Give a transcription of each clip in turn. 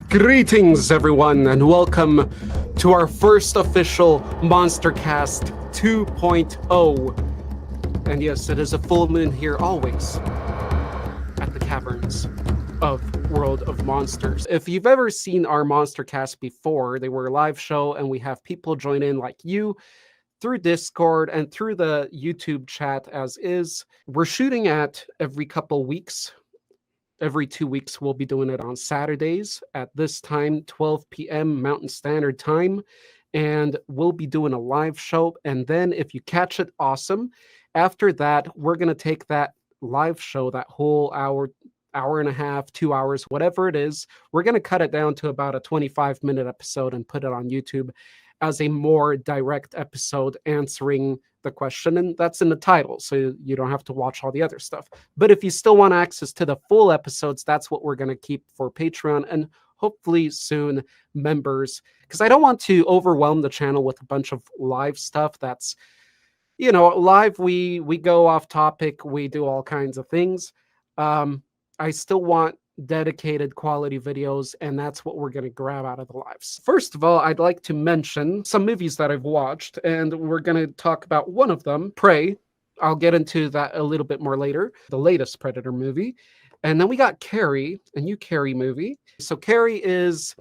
Greetings, everyone, and welcome to our first official MONSTERCAST 2.0. And yes, it is a full moon here always at the caverns of World of Monsters. If you've ever seen our MONSTERCAST before, they were a live show, and we have people join in like you through Discord and through the YouTube chat as is. We're shooting at every couple weeks. Every 2 weeks, we'll be doing it on Saturdays at this time, 12 p.m. Mountain Standard Time. And we'll be doing a live show. And then if you catch it, awesome. After that, we're going to take that live show, that whole hour and a half, 2 hours, whatever it is. We're going to cut it down to about a 25-minute episode and put it on YouTube as a more direct episode answering the question, and that's in the title, so you don't have to watch all the other stuff. But if you still want access to the full episodes, that's what we're going to keep for Patreon and hopefully soon members, because I don't want to overwhelm the channel with a bunch of live stuff. That's, live, we go off topic, we do all kinds of things. I still want dedicated quality videos, and that's what we're going to grab out of the lives. First of all, I'd like to mention some movies that I've watched, and we're going to talk about one of them, Prey. I'll get into that a little bit more later, the latest Predator movie. And then we got Carrie, a new Carrie movie. So Carrie is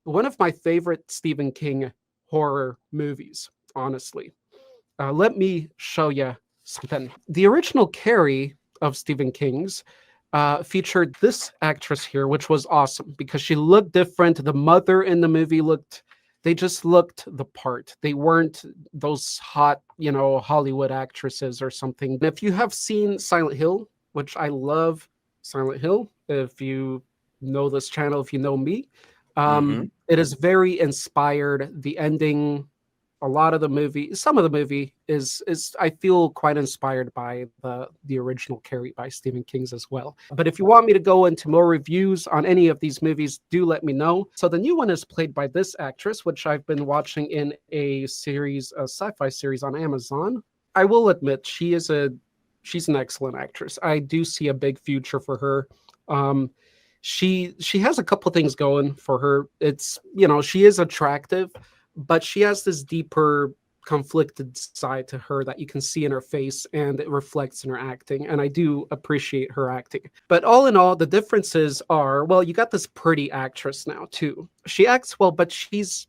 one of my favorite Stephen King horror movies, honestly. Let me show you something. The original Carrie of Stephen King's featured this actress here, which was awesome because she looked different. The mother in the movie they just looked the part. They weren't those hot, Hollywood actresses or something. If you have seen Silent Hill, which I love Silent Hill, if you know this channel, if you know me, it is very inspired. The ending, a lot of the movie, some of the movie is I feel quite inspired by the original Carrie by Stephen King's as well. But if you want me to go into more reviews on any of these movies, do let me know. So the new one is played by this actress, which I've been watching in a sci-fi series on Amazon. I will admit she's an excellent actress. I do see a big future for her. She has a couple things going for her. It's, she is attractive, but she has this deeper conflicted side to her that you can see in her face, and it reflects in her acting, and I do appreciate her acting. But all in all, the differences are, well, you got this pretty actress now too. She acts well, but she's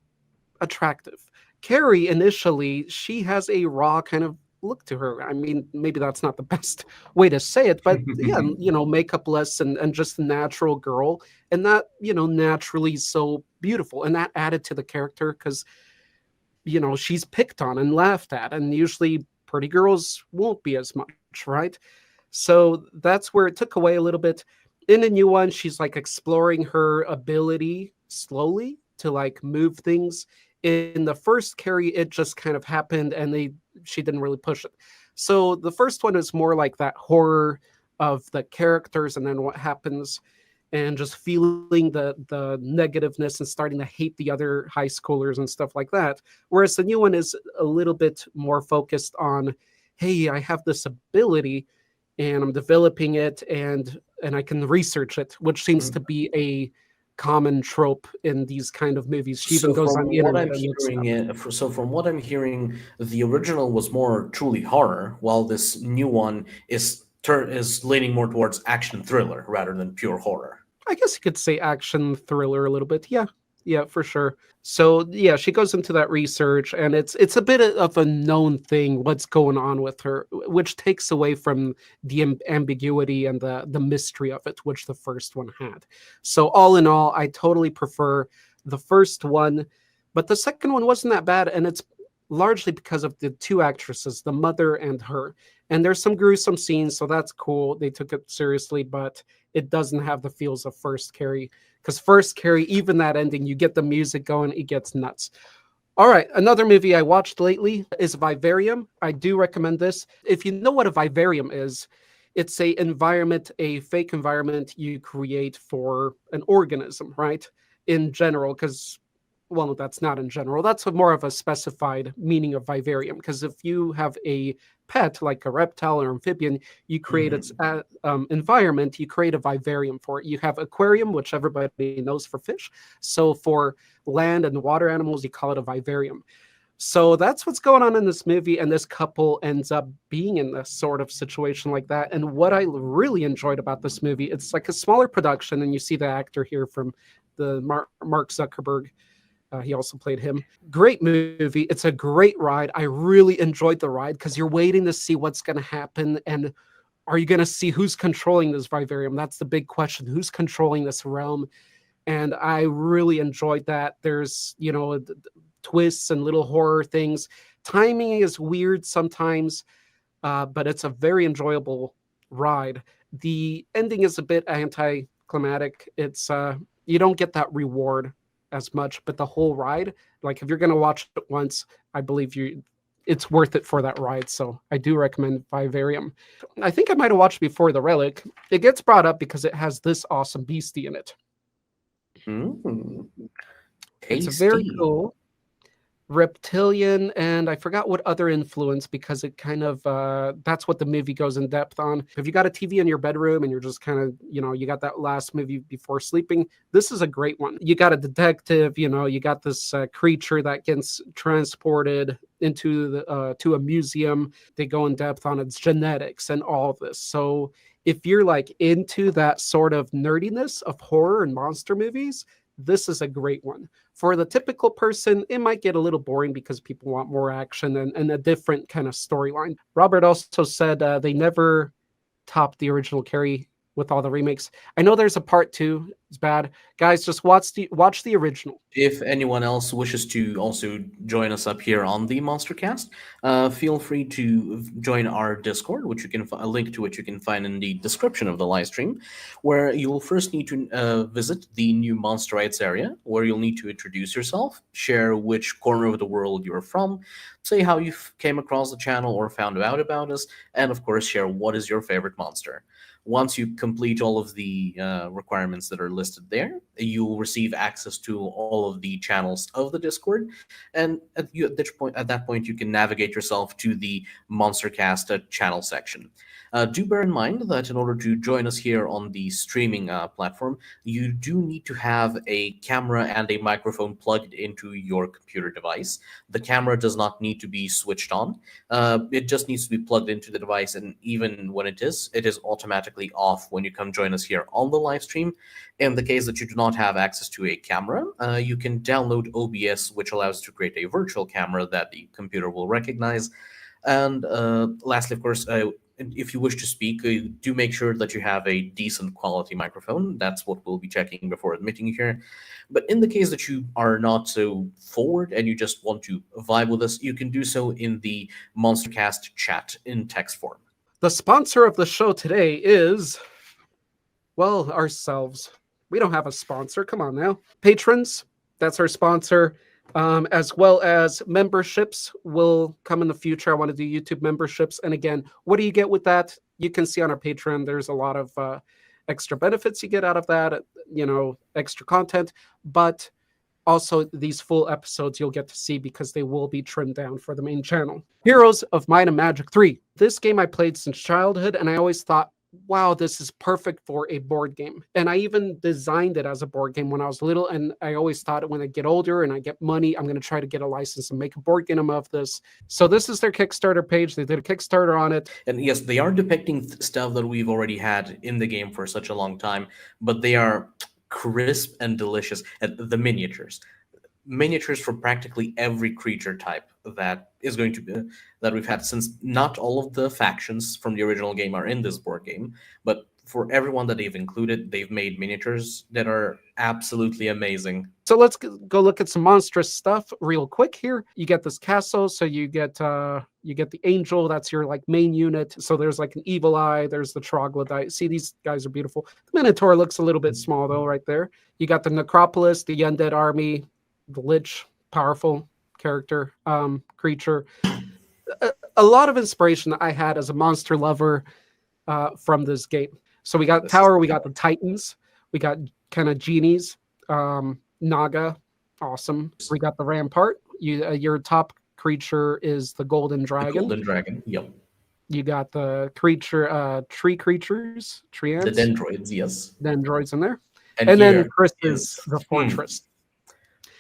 attractive. Carrie, initially, she has a raw kind of look to her. I mean, maybe that's not the best way to say it, but yeah, makeup-less and just a natural girl, and not, naturally so beautiful, and that added to the character because, she's picked on and laughed at, and usually pretty girls won't be as much, right? So that's where it took away a little bit. In the new one, she's like exploring her ability slowly to like move things. In the first Carrie, it just kind of happened, and she didn't really push it. So the first one is more like that horror of the characters and then what happens, and just feeling the negativeness and starting to hate the other high schoolers and stuff like that. Whereas the new one is a little bit more focused on, hey, I have this ability and I'm developing it and I can research it, which seems to be a common trope in these kind of movies. She even goes on the internet and looks up. So from what I'm hearing, the original was more truly horror, while this new one is leaning more towards action thriller rather than pure horror. I guess you could say action thriller a little bit. Yeah, for sure. So yeah, she goes into that research, and it's a bit of a known thing what's going on with her, which takes away from the ambiguity and the mystery of it, which the first one had. So all in all, I totally prefer the first one, but the second one wasn't that bad, and it's largely because of the two actresses, the mother and her. And there's some gruesome scenes, so that's cool. They took it seriously, but it doesn't have the feels of first Carrie. Because first Carrie, even that ending, you get the music going, it gets nuts. All right, another movie I watched lately is Vivarium. I do recommend this. If you know what a vivarium is, it's a fake environment you create for an organism, right? In general, because, well, no, that's not in general. That's more of a specified meaning of vivarium. Because if you have a pet, like a reptile or amphibian, you create its environment, you create a vivarium for it. You have aquarium, which everybody knows for fish. So for land and water animals, you call it a vivarium. So that's what's going on in this movie, and this couple ends up being in this sort of situation like that. And what I really enjoyed about this movie, it's like a smaller production, and you see the actor here from the Mark Zuckerberg. He also played him. Great movie. It's a great ride. I really enjoyed the ride because you're waiting to see what's going to happen, and are you going to see who's controlling this vivarium? That's the big question. Who's controlling this realm? And I really enjoyed that. There's, twists and little horror things. Timing is weird sometimes, but it's a very enjoyable ride. The ending is a bit anticlimactic. It's you don't get that reward as much, but the whole ride, like if you're going to watch it once, I believe it's worth it for that ride. So I do recommend Vivarium. I think I might have watched before The Relic. It gets brought up because it has this awesome beastie in it. It's a very cool reptilian, and I forgot what other influence, because it kind of that's what the movie goes in depth on. If you got a TV in your bedroom and you're just kind of, you got that last movie before sleeping, this is a great one. You got a detective, you got this creature that gets transported into to a museum. They go in depth on its genetics and all of this. So if you're like into that sort of nerdiness of horror and monster movies, this is a great one. For the typical person, it might get a little boring because people want more action and a different kind of storyline. Robert also said they never topped the original Carrie with all the remakes. I know there's a part 2. It's bad. Guys, just watch the original. If anyone else wishes to also join us up here on the MonsterCast, feel free to join our Discord, which you can a link to which you can find in the description of the live stream, where you will first need to visit the new Monsterites area, where you'll need to introduce yourself, share which corner of the world you're from, say how you came across the channel or found out about us, and of course share what is your favorite monster. Once you complete all of the requirements that are listed there, you will receive access to all of the channels of the Discord, and at that point, you can navigate yourself to the MonsterCast channel section. Do bear in mind that in order to join us here on the streaming platform, you do need to have a camera and a microphone plugged into your computer device. The camera does not need to be switched on. It just needs to be plugged into the device, and even when it is automatically off when you come join us here on the live stream. In the case that you do not have access to a camera, you can download OBS, which allows you to create a virtual camera that the computer will recognize. And lastly, of course, if you wish to speak, do make sure that you have a decent quality microphone. That's what we'll be checking before admitting you here. But in the case that you are not so forward and you just want to vibe with us, you can do so in the MonsterCast chat in text form. The sponsor of the show today is, well, ourselves. We don't have a sponsor. Come on now. Patrons, that's our sponsor. As well as memberships will come in the future. I want to do YouTube memberships. And again, what do you get with that? You can see on our Patreon, there's a lot of extra benefits you get out of that, extra content, but also these full episodes you'll get to see because they will be trimmed down for the main channel. Heroes of Might and Magic 3. This game I played since childhood, and I always thought, wow, this is perfect for a board game. And I even designed it as a board game when I was little, and I always thought when I get older and I get money, I'm going to try to get a license and make a board game of this. So this is their Kickstarter page. They did a Kickstarter on it. And yes, they are depicting stuff that we've already had in the game for such a long time, but they are crisp and delicious. And the miniatures for practically every creature type that is going to be that we've had, since not all of the factions from the original game are in this board game, but for everyone that they've included, they've made miniatures that are absolutely amazing. So let's go look at some monstrous stuff real quick here. You get this castle, so you get the angel, that's your like main unit. So there's like an evil eye, there's the troglodyte. See, these guys are beautiful. The Minotaur looks a little bit small though, right there. You got the necropolis, the undead army, the lich, powerful character, creature. A lot of inspiration I had as a monster lover from this game. So we got Tower, we got the Titans, we got kind of genies, Naga, awesome. We got the Rampart. Your top creature is the Golden Dragon. The Golden Dragon, yep. You got the creature, tree creatures, tree The ants, dendroids, yes. dendroids in there. And And then here Chris is is the fortress,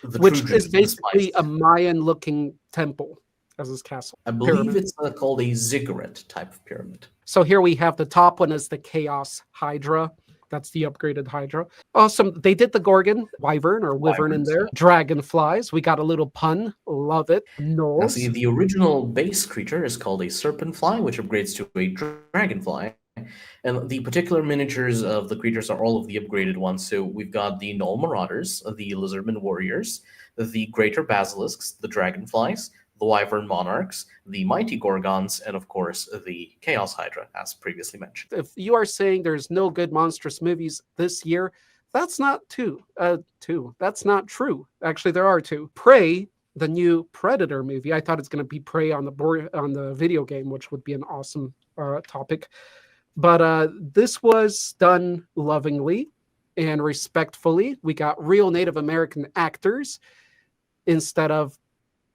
the which is Trojans, the spice. basically a Mayan-looking temple as his castle. I believe Pyramid. it's called a ziggurat type of pyramid. So here we have the top one is the Chaos Hydra. That's the upgraded Hydra. Awesome. They did the Gorgon, Wyvern or Wyvern in Wyverns, there. yeah. Dragonflies. We got a little pun. Love it. Now, see, Gnolls. the original base creature is called a serpentfly, which upgrades to a dragonfly. And the particular miniatures of the creatures are all of the upgraded ones. So we've got the Gnoll Marauders, the Lizardman Warriors, the Greater Basilisks, the Dragonflies, the Wyvern Monarchs, the Mighty Gorgons, and of course the Chaos Hydra, as previously mentioned. If you are saying there's no good Monstrous movies this year, that's not two. That's not true. Actually, there are two. Prey, the new Predator movie. I thought it's going to be Prey on the board on the video game, which would be an awesome topic. But this was done lovingly and respectfully. We got real Native American actors instead of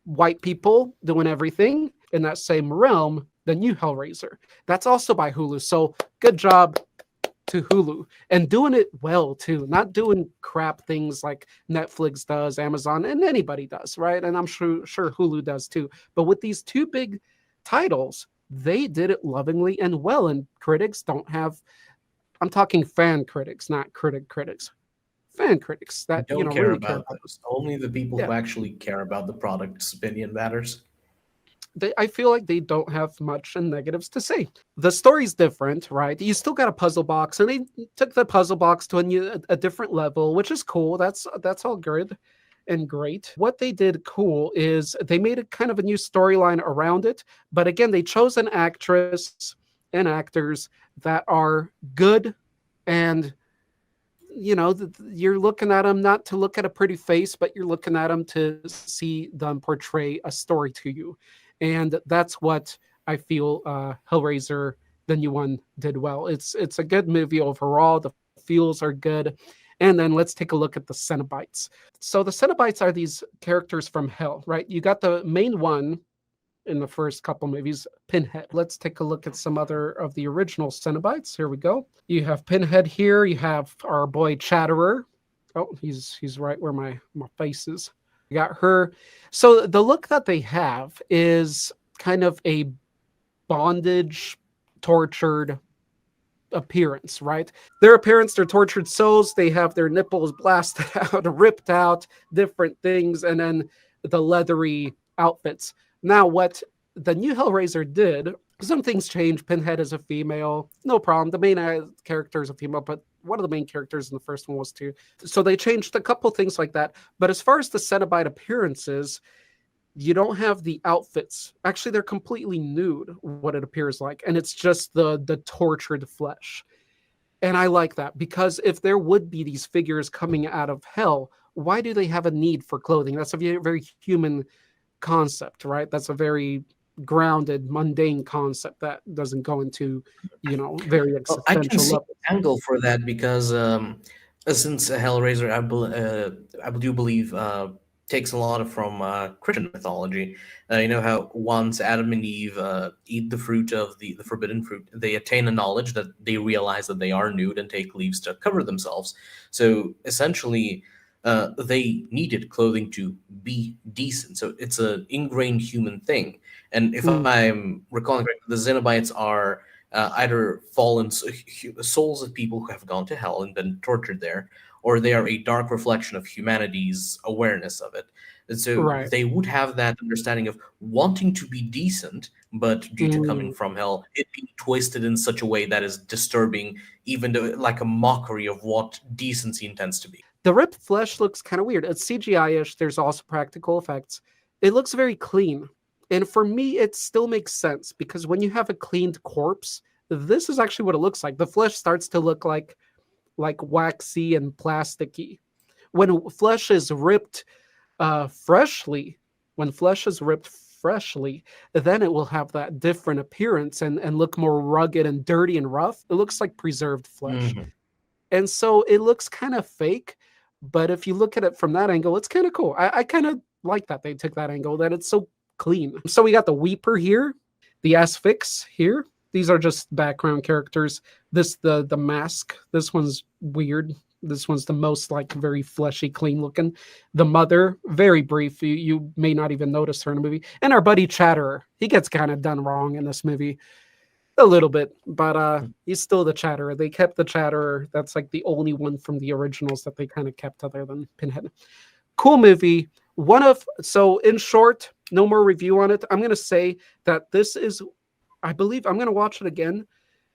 white people doing everything in that same realm. The new Hellraiser. That's also by Hulu. So good job to Hulu and doing it well too. Not doing crap things like Netflix does, Amazon, and anybody does, right? And I'm sure Hulu does too. But with these two big titles, they did it lovingly and well. And critics don't have, I'm talking fan critics, not critics. Fan critics that Don't care really about care about those. Only the people Yeah. who actually care about the product's opinion matters. I feel like they don't have much negatives to say. The story's different, right? You still got a puzzle box, and they took the puzzle box to a different level, which is cool. That's all good and great. What they did cool is they made a kind of a new storyline around it, but again, they chose an actress and actors that are good, and you're looking at them not to look at a pretty face, but you're looking at them to see them portray a story to you. And that's what I feel Hellraiser, the new one, did well. It's a good movie overall. The feels are good. And then let's take a look at the Cenobites. So the Cenobites are these characters from hell, right? You got the main one in the first couple movies, Pinhead. Let's take a look at some other of the original Cenobites. Here we go. You have Pinhead here. You have our boy Chatterer. Oh, he's right where my face is. You got her. So the look that they have is kind of a bondage, tortured appearance, right? Their appearance, they're tortured souls. They have their nipples blasted out, ripped out, different things, and then the leathery outfits. Now, what the new Hellraiser did, some things changed. Pinhead is a female, no problem. The main character is a female, but one of the main characters in the first one was too. So they changed a couple things like that. But as far as the Cenobite appearances, you don't have the outfits. Actually, they're completely nude, what it appears like. And it's just the tortured flesh. And I like that, because if there would be these figures coming out of hell, why do they have a need for clothing? That's a very human concept, right? That's a very grounded, mundane concept that doesn't go into, very Well, I can existential see level. an angle for that because since Hellraiser, I do believe, takes a lot from Christian mythology. You know how once Adam and Eve eat the fruit of the forbidden fruit, they attain a knowledge that they realize that they are nude and take leaves to cover themselves. So essentially, they needed clothing to be decent. So it's an ingrained human thing. And if I'm recalling correctly, the Xenobites are either fallen souls of people who have gone to hell and been tortured there, or they are a dark reflection of humanity's awareness of it. And so Right. they would have that understanding of wanting to be decent, but due to coming from hell, it being twisted in such a way that is disturbing, even though like a mockery of what decency intends to be. The ripped flesh looks kind of weird. It's CGI-ish. There's also practical effects. It looks very clean. And for me, it still makes sense, because when you have a cleaned corpse, this is actually what it looks like. The flesh starts to look like waxy and plasticky. When flesh is ripped freshly, then it will have that different appearance and look more rugged and dirty and rough. It looks like preserved flesh. Mhm. And so it looks kind of fake, but if you look at it from that angle, it's kind of cool. I kind of like that they took that angle, that it's so clean. So we got the Weeper here. The Asphyx here, these are just background characters. The mask, this one's weird. This one's the most like very fleshy, clean looking. The mother, very brief. You may not even notice her in the movie. And our buddy Chatterer, he gets kind of done wrong in this movie a little bit, but he's still the Chatterer. They kept the Chatterer. That's like the only one from the originals that they kind of kept other than Pinhead. Cool movie. So in short, no more review on it. I'm gonna say that this is, I believe I'm gonna watch it again.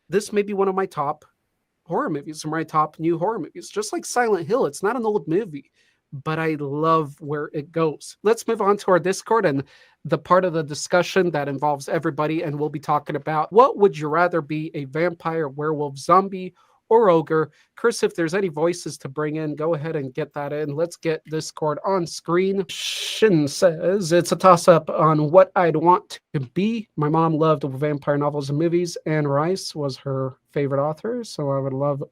This may be one of my top horror movies, my top new horror movies. Just like Silent Hill, it's not an old movie, but I love where it goes. Let's move on to our Discord and the part of the discussion that involves everybody. And we'll be talking about, what would you rather be, a vampire, werewolf, zombie, or ogre? Chris, if there's any voices to bring in, go ahead and get that in. Let's get Discord on screen. Shin says it's a toss-up on what I'd want to be. My mom loved vampire novels and movies. Anne Rice was her favorite author, so I would love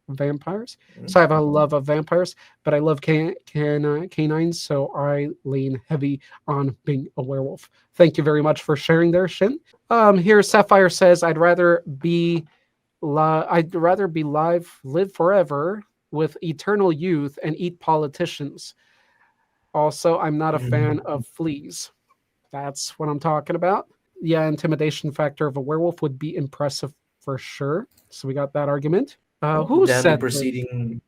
vampires. So I have a love of vampires, but I love canines, so I lean heavy on being a werewolf. Thank you very much for sharing there, Shin. Here Sapphire says I'd rather be live forever with eternal youth and eat politicians. Also, I'm not a fan of fleas. That's what I'm talking about. Yeah, intimidation factor of a werewolf would be impressive for sure. So we got that argument. Who said proceeding,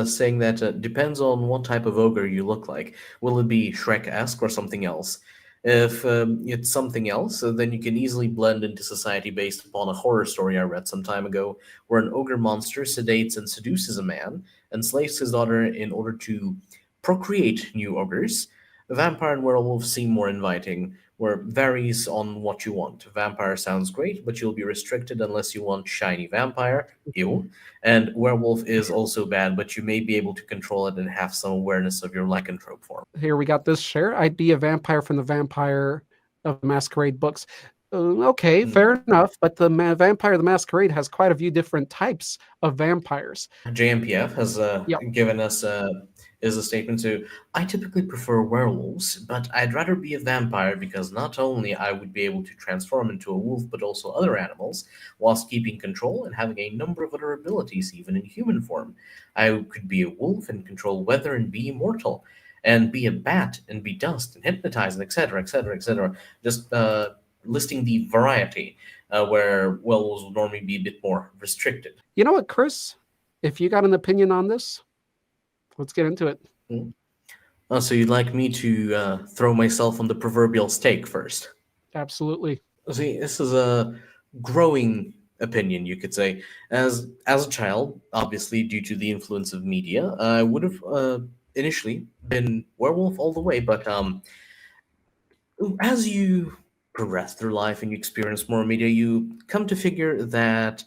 saying that depends on what type of ogre you look like. Will it be Shrek-esque or something else? If it's something else, then you can easily blend into society based upon a horror story I read some time ago, where an ogre monster sedates and seduces a man, enslaves his daughter in order to procreate new ogres. Vampire and werewolf seem more inviting, where it varies on what you want. Vampire sounds great, but you'll be restricted unless you want shiny vampire. Ew. And werewolf is also bad, but you may be able to control it and have some awareness of your lycanthrope form. Here we got this share. I'd be a vampire from the Vampire of the Masquerade books. Okay, fair enough. But the Vampire of the Masquerade has quite a few different types of vampires. JMPF has given us is a statement to, I typically prefer werewolves, but I'd rather be a vampire because not only I would be able to transform into a wolf, but also other animals, whilst keeping control and having a number of other abilities, even in human form. I could be a wolf and control weather and be immortal, and be a bat and be dust and hypnotize, and etc., etc., etc. Just listing the variety where werewolves would normally be a bit more restricted. You know what, Chris? If you got an opinion on this, let's get into it. Oh, so you'd like me to throw myself on the proverbial stake first? Absolutely. See, this is a growing opinion, you could say. As a child, obviously due to the influence of media, I would have initially been werewolf all the way, but as you progress through life and you experience more media, you come to figure that,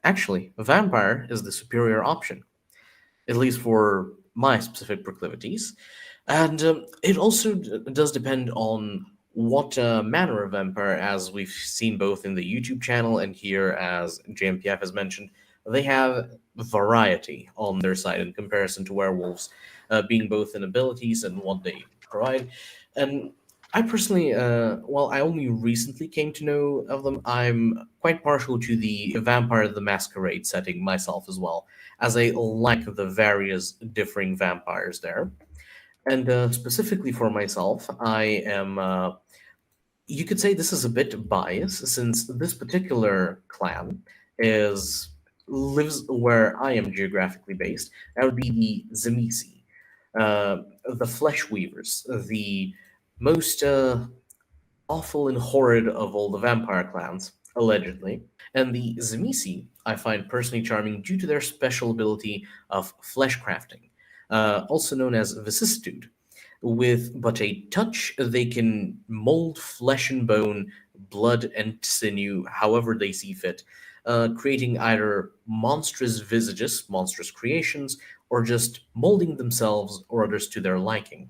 actually, a vampire is the superior option, at least for my specific proclivities. And it also does depend on what manner of vampire, as we've seen both in the YouTube channel and here, as JMPF has mentioned, they have variety on their side in comparison to werewolves, being both in abilities and what they provide. And I personally, well, I only recently came to know of them. I'm quite partial to the Vampire the Masquerade setting myself as well, as I like the various differing vampires there. And specifically for myself, I am, you could say this is a bit biased, since this particular clan lives where I am geographically based. That would be the Zemisi, the Flesh Weavers, the most awful and horrid of all the vampire clans, allegedly. And the Zemisi I find personally charming due to their special ability of flesh crafting, also known as vicissitude. With but a touch, they can mold flesh and bone, blood and sinew, however they see fit, creating either monstrous visages, monstrous creations, or just molding themselves or others to their liking.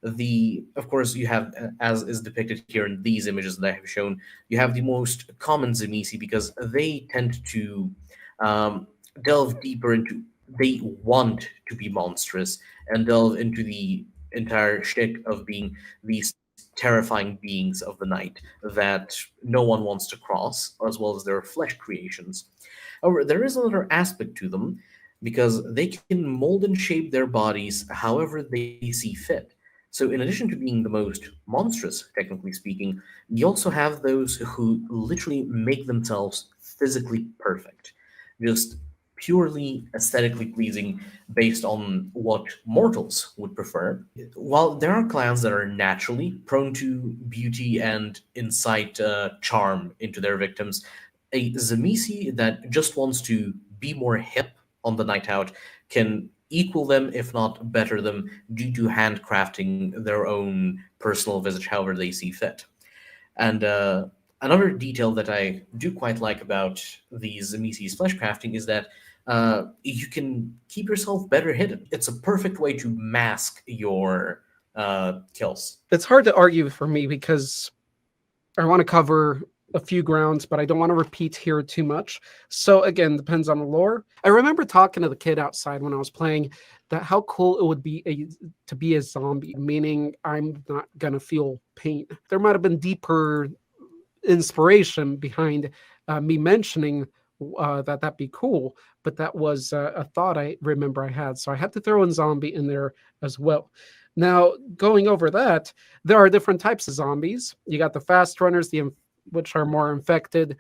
Of course, you have, as is depicted here in these images that I have shown, you have the most common Zemisi because they tend to delve deeper into, they want to be monstrous and delve into the entire shtick of being these terrifying beings of the night that no one wants to cross, as well as their flesh creations. However, there is another aspect to them because they can mold and shape their bodies however they see fit. So, in addition to being the most monstrous, technically speaking, you also have those who literally make themselves physically perfect, just purely aesthetically pleasing based on what mortals would prefer. While there are clans that are naturally prone to beauty and incite charm into their victims, a Zamisi that just wants to be more hip on the night out can equal them, if not better them, due to handcrafting their own personal visage however they see fit. And another detail that I do quite like about these Zamisi's flesh crafting is that you can keep yourself better hidden. It's a perfect way to mask your kills. It's hard to argue for me because I want to cover a few grounds, but I don't want to repeat here too much. So again, depends on the lore. I remember talking to the kid outside when I was playing that how cool it would be to be a zombie, meaning I'm not going to feel pain. There might have been deeper inspiration behind me mentioning that'd be cool, but that was a thought I remember I had. So I had to throw in zombie in there as well. Now, going over that, there are different types of zombies. You got the fast runners, which are more infected.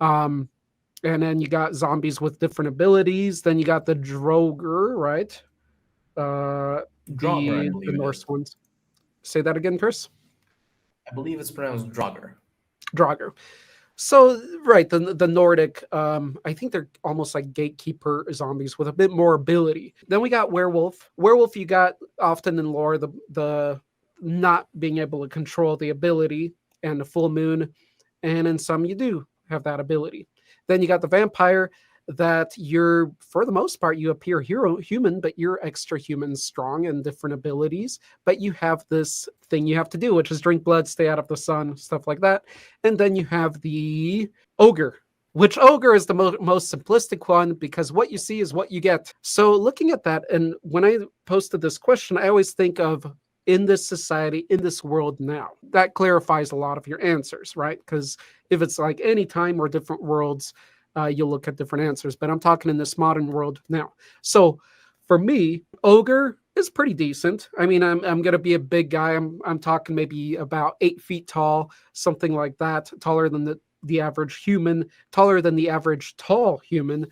And then you got zombies with different abilities. Then you got the Droger, right? Draugr, I The believe it Norse is. ones. Say that again, Chris. I believe it's pronounced Draugr. Draugr. So, right, the Nordic, I think they're almost like gatekeeper zombies with a bit more ability. Then we got werewolf. Werewolf, you got often in lore the not being able to control the ability and the full moon, and in some you do have that ability. Then you got the vampire that you're, for the most part, you appear human, but you're extra human strong and different abilities. But you have this thing you have to do, which is drink blood, stay out of the sun, stuff like that. And then you have the ogre, which ogre is the most simplistic one because what you see is what you get. So looking at that, and when I posted this question, I always think of in this society, in this world now. That clarifies a lot of your answers, right? Because if it's like any time or different worlds, you'll look at different answers. But I'm talking in this modern world now. So for me, ogre is pretty decent. I mean, I'm gonna be a big guy. I'm talking maybe about 8 feet tall, something like that, taller than the average human, taller than the average tall human.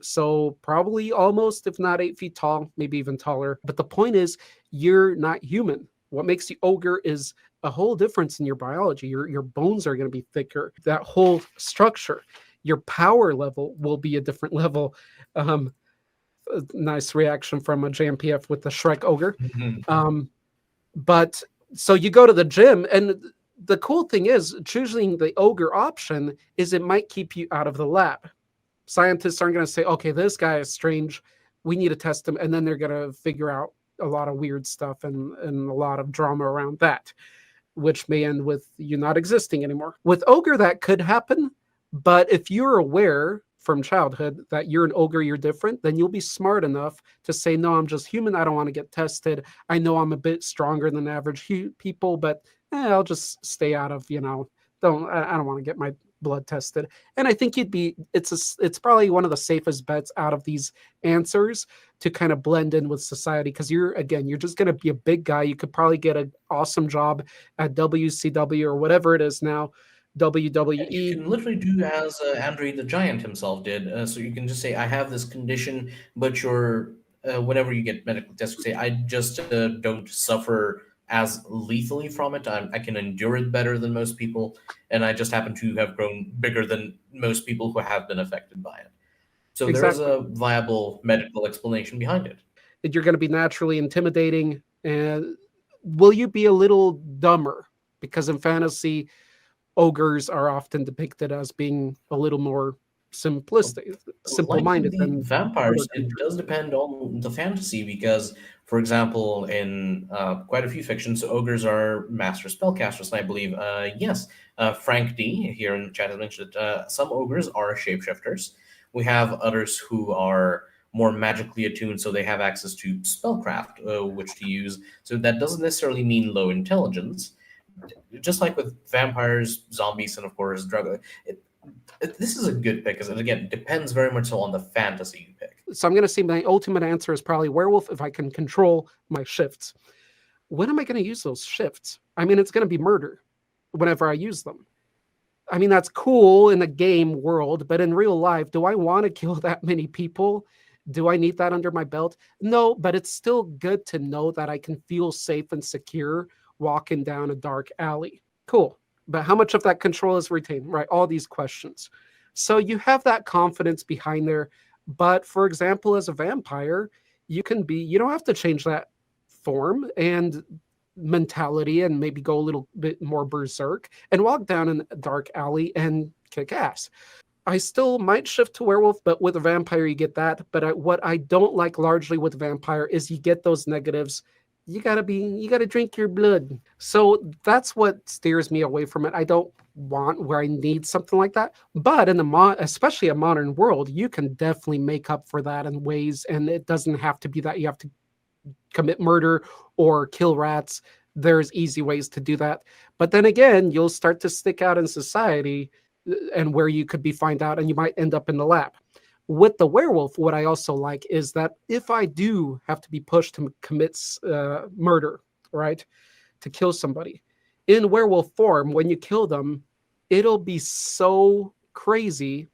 So probably almost, if not 8 feet tall, maybe even taller. But the point is, you're not human. What makes you ogre is a whole difference in your biology. Your bones are going to be thicker. That whole structure, your power level will be a different level. A nice reaction from a JMPF with the Shrek ogre. But so you go to the gym, and the cool thing is choosing the ogre option is it might keep you out of the lab. Scientists aren't going to say, okay, this guy is strange, we need to test him, and then they're going to figure out a lot of weird stuff and a lot of drama around that, which may end with you not existing anymore. With ogre, that could happen, but if you're aware from childhood that you're an ogre, you're different, then you'll be smart enough to say, no, I'm just human, I don't want to get tested, I know I'm a bit stronger than average people, but I'll just stay out of, I don't want to get my blood tested. And I think it's probably one of the safest bets out of these answers to kind of blend in with society, because you're just going to be a big guy. You could probably get an awesome job at WCW or whatever it is now, WWE. You can literally do as Andre the Giant himself did. So you can just say, I have this condition, but whenever you get medical tests, you say, I just don't suffer as lethally from it. I can endure it better than most people, and I just happen to have grown bigger than most people who have been affected by it. So there's Exactly. a viable medical explanation behind it. You're going to be naturally intimidating, and will you be a little dumber? Because in fantasy, ogres are often depicted as being a little more Like simple-minded with the than other vampires, it creatures. does depend on the fantasy because, for example, in quite a few fictions, ogres are master spellcasters. And I believe, yes, Frank D here in the chat has mentioned that some ogres are shapeshifters. We have others who are more magically attuned, so they have access to spellcraft, which to use. So that doesn't necessarily mean low intelligence, just like with vampires, zombies, and of course drug. This is a good pick, because it again depends very much so on the fantasy you pick. So I'm going to say my ultimate answer is probably werewolf if I can control my shifts. When am I going to use those shifts? I mean, it's going to be murder whenever I use them. I mean, that's cool in the game world, but in real life, do I want to kill that many people? Do I need that under my belt? No, but it's still good to know that I can feel safe and secure walking down a dark alley. Cool. But how much of that control is retained, right? All these questions. So you have that confidence behind there. But for example, as a vampire, you don't have to change that form and mentality and maybe go a little bit more berserk and walk down in a dark alley and kick ass. I still might shift to werewolf, but with a vampire, you get that. But what I don't like largely with vampire is you get those negatives. You gotta drink your blood. So that's what steers me away from it. I don't want where I need something like that. But in especially a modern world, you can definitely make up for that in ways, and it doesn't have to be that you have to commit murder or kill rats. There's easy ways to do that. But then again, you'll start to stick out in society and where you could be found out and you might end up in the lab. With the werewolf, what I also like is that if I do have to be pushed to commit murder, right, to kill somebody, in werewolf form, when you kill them, it'll be so crazy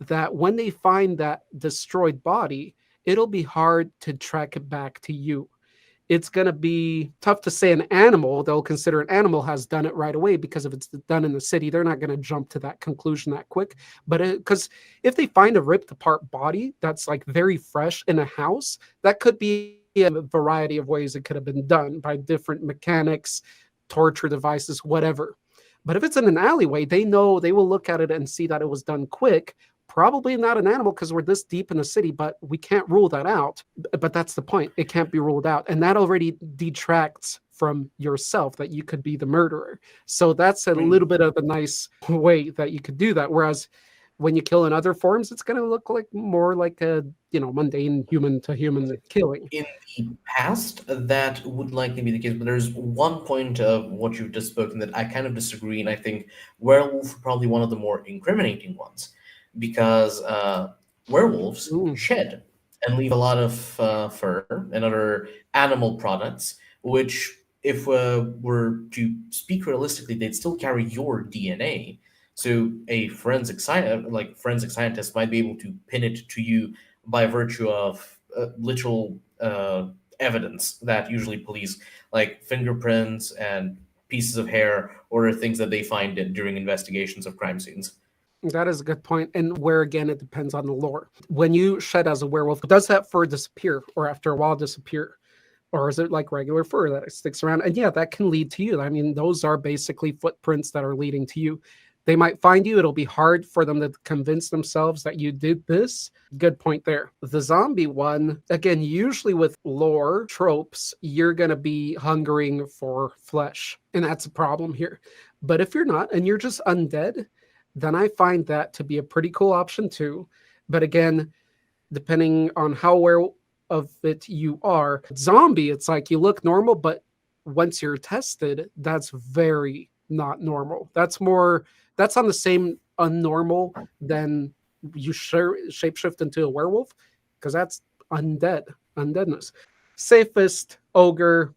that when they find that destroyed body, it'll be hard to track it back to you. It's going to be tough to say an animal, they'll consider an animal has done it right away, because if it's done in the city, they're not going to jump to that conclusion that quick. But because if they find a ripped apart body that's like very fresh in a house, that could be a variety of ways it could have been done by different mechanics, torture devices, whatever. But if it's in an alleyway, they will look at it and see that it was done quick. Probably not an animal because we're this deep in the city, but we can't rule that out. But that's the point. It can't be ruled out. And that already detracts from yourself that you could be the murderer. So that's a little bit of a nice way that you could do that. Whereas when you kill in other forms, it's going to look like more like a, mundane human to human killing. In the past, that would likely be the case, but there's one point of what you've just spoken that I kind of disagree, and I think werewolf are probably one of the more incriminating ones, because werewolves shed and leave a lot of fur and other animal products, which, if were to speak realistically, they'd still carry your DNA. So a forensic scientist might be able to pin it to you by virtue of literal evidence that usually police, like fingerprints and pieces of hair, or things that they find during investigations of crime scenes. That is a good point. And where, again, it depends on the lore. When you shed as a werewolf, does that fur disappear or after a while disappear? Or is it like regular fur that sticks around? And yeah, that can lead to you. I mean, those are basically footprints that are leading to you. They might find you. It'll be hard for them to convince themselves that you did this. Good point there. The zombie one, again, usually with lore tropes, you're going to be hungering for flesh. And that's a problem here. But if you're not, and you're just undead, then I find that to be a pretty cool option too. But again, depending on how aware of it you are, zombie, it's like you look normal, but once you're tested, that's very not normal. That's on the same unnormal than you shapeshift into a werewolf, because that's undeadness. Safest ogre,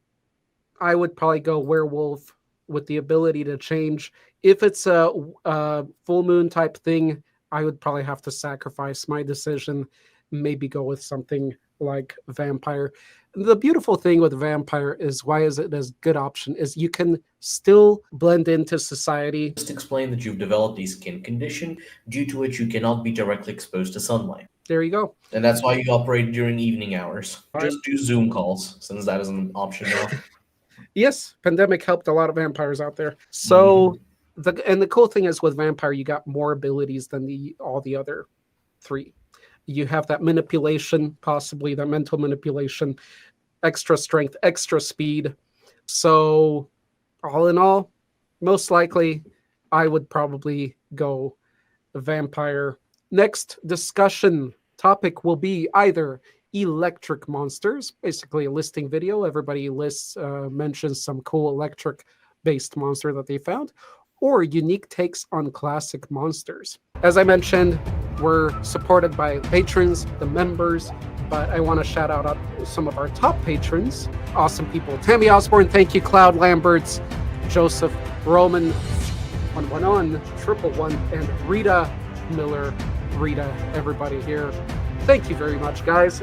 I would probably go werewolf with the ability to change. If it's a full moon type thing, I would probably have to sacrifice my decision, maybe go with something like vampire. The beautiful thing with vampire is, why is it a good option, is you can still blend into society. Just explain that you've developed a skin condition due to which you cannot be directly exposed to sunlight. There you go. And that's why you operate during evening hours. Just do Zoom calls, since that is an option now. Yes, pandemic helped a lot of vampires out there. So the cool thing is, with vampire, you got more abilities than all the other three. You have that manipulation, possibly that mental manipulation, extra strength, extra speed. So all in all, most likely, I would probably go vampire. Next discussion topic will be either electric monsters, basically a listing video. Everybody mentions some cool electric based monster that they found, or unique takes on classic monsters. As I mentioned, we're supported by patrons, the members, but I want to shout out some of our top patrons. Awesome people. Tammy Osborne, thank you. Cloud Lamberts, Joseph Roman, 111, 111, and Rita Miller. Rita, everybody here. Thank you very much, guys.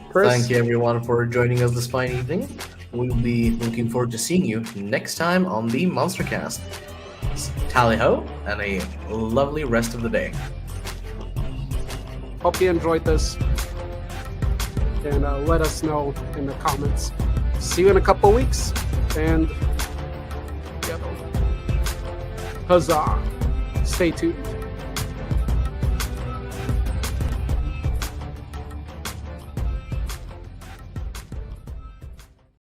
Chris? Thank you, everyone, for joining us this fine evening. We'll be looking forward to seeing you next time on the MonsterCast. Tally ho, and a lovely rest of the day. Hope you enjoyed this, and let us know in the comments. See you in a couple weeks, and huzzah! Stay tuned.